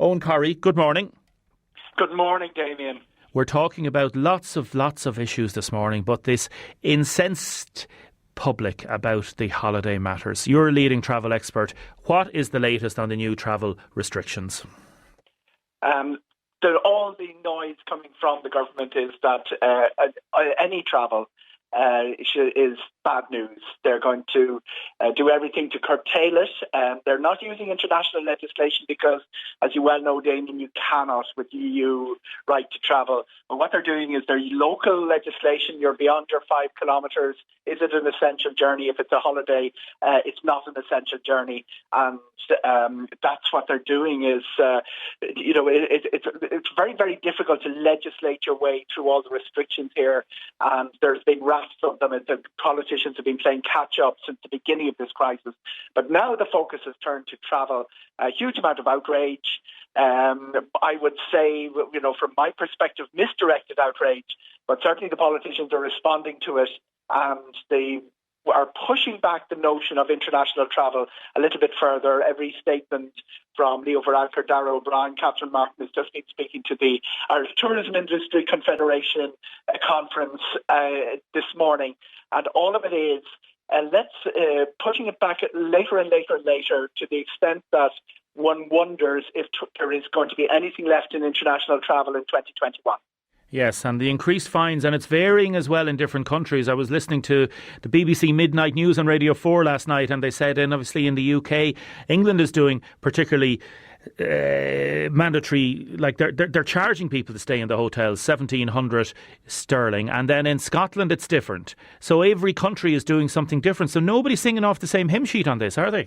Eoghan Corry, good morning. Good morning, Damien. We're talking about lots of issues this morning, but this incensed public about the holiday matters. You're a leading travel expert. What is the latest on the new travel restrictions? All the noise coming from the government is that any travel is bad news. They're going to do everything to curtail it. They're not using international legislation because, as you well know, Damien, you cannot with EU right to travel. But what they're doing is their local legislation. You're beyond your 5 kilometres. Is it an essential journey? If it's a holiday, it's not an essential journey. And that's what they're doing is, it's very, very difficult to legislate your way through all the restrictions here. And there's been rafts of them. The politicians have been playing catch-up since the beginning of this crisis. But now the focus has turned to travel. A huge amount of outrage. I would say, from my perspective, misdirected outrage. But certainly the politicians are responding to it, and they are pushing back the notion of international travel a little bit further. Every statement from Leo Varadkar, Darragh O'Brien, Catherine Martin has just been speaking to the Irish Tourism Industry Confederation conference this morning. And all of it is, pushing it back later and later and later, to the extent that one wonders if there is going to be anything left in international travel in 2021. Yes, and the increased fines, and it's varying as well in different countries. I was listening to the BBC Midnight News on Radio 4 last night, and they said, and obviously in the UK, England is doing particularly mandatory, like they're charging people to stay in the hotels, 1,700 sterling, and then in Scotland it's different. So every country is doing something different. So nobody's singing off the same hymn sheet on this, are they?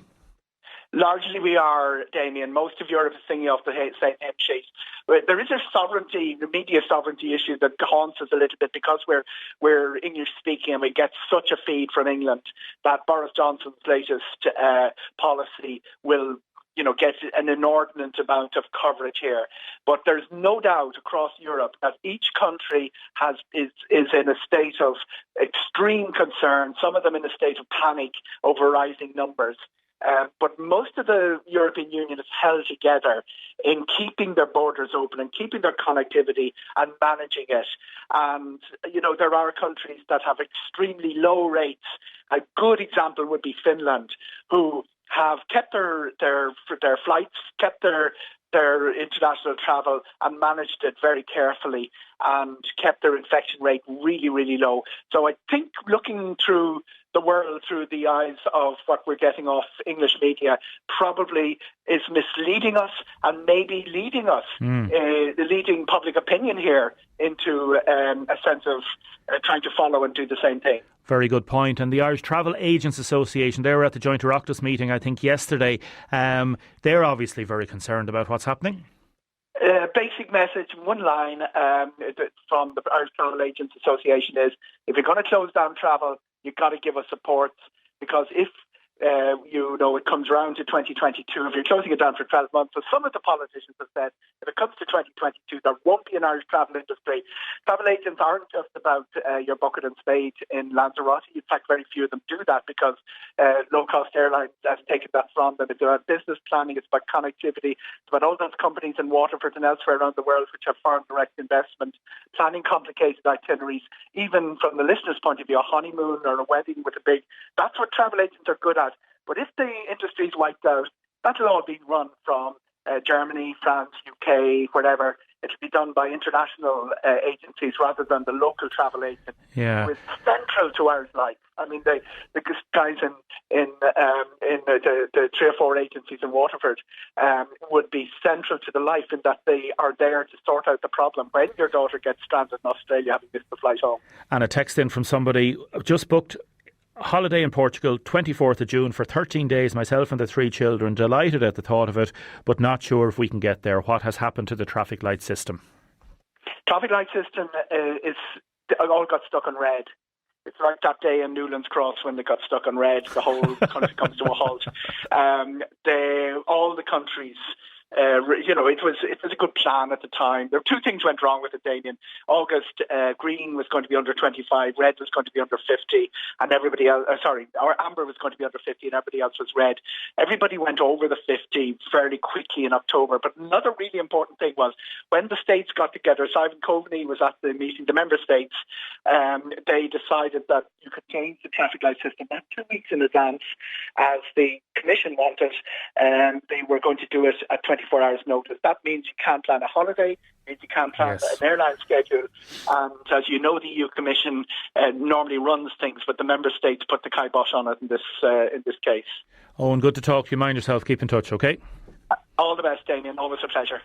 Largely we are, Damien. Most of Europe is singing off the same hymn sheet. There is the media sovereignty issue that haunts us a little bit because we're English speaking and we get such a feed from England that Boris Johnson's latest policy will get an inordinate amount of coverage here. But there's no doubt across Europe that each country is in a state of extreme concern, some of them in a state of panic over rising numbers. But most of the European Union is held together in keeping their borders open and keeping their connectivity and managing it. And, there are countries that have extremely low rates. A good example would be Finland, who have kept their flights, kept their international travel and managed it very carefully and kept their infection rate really, really low. So I think looking through the world through the eyes of what we're getting off English media probably is misleading us and maybe leading us, leading public opinion here into a sense of trying to follow and do the same thing. Very good point. And the Irish Travel Agents Association, they were at the Joint Oireachtas meeting, I think, yesterday. They're obviously very concerned about what's happening. Basic message, one line from the Irish Travel Agents Association is, if you're going to close down travel, you've got to give us support, because if it comes around to 2022, if you're closing it down for 12 months, so some of the politicians have said, if it comes to 2022, there won't be an Irish travel industry. Travel agents aren't just about your bucket and spade in Lanzarote. In fact, very few of them do that because low-cost airlines have taken that from them. It's about business planning, it's about connectivity, it's about all those companies in Waterford and elsewhere around the world which have foreign direct investment, planning complicated itineraries, even from the listener's point of view, a honeymoon or a wedding with that's what travel agents are good at. But if the industry is wiped out, that'll all be run from Germany, France, UK, wherever. It'll be done by international agencies rather than the local travel agent, who is central to Irish life. I mean, the guys in the 3 or 4 agencies in Waterford would be central to the life in that they are there to sort out the problem when your daughter gets stranded in Australia having missed the flight home. And a text in from somebody, just booked holiday in Portugal, 24th of June for 13 days, myself and the 3 children, delighted at the thought of it, but not sure if we can get there. What has happened to the traffic light system? Traffic light system all got stuck on red. It's like that day in Newlands Cross when they got stuck on red, the whole country comes to a halt. All the countries it was a good plan at the time. There were two things went wrong with it, Damien. August, green was going to be under 25, red was going to be under 50, and everybody else, or amber was going to be under 50 and everybody else was red. Everybody went over the 50 fairly quickly in October. But another really important thing was when the states got together, Simon Coveney was at the meeting, the member states, they decided that you could change the traffic light system not 2 weeks in advance as the Commission wanted, and they were going to do it at 24 hours notice. That means you can't plan a holiday, means you can't plan an airline schedule, and as you know, the EU Commission normally runs things, but the member states put the kibosh on it in this case. Eoghan, good to talk to you. Mind yourself. Keep in touch, okay? All the best, Damien. Always a pleasure.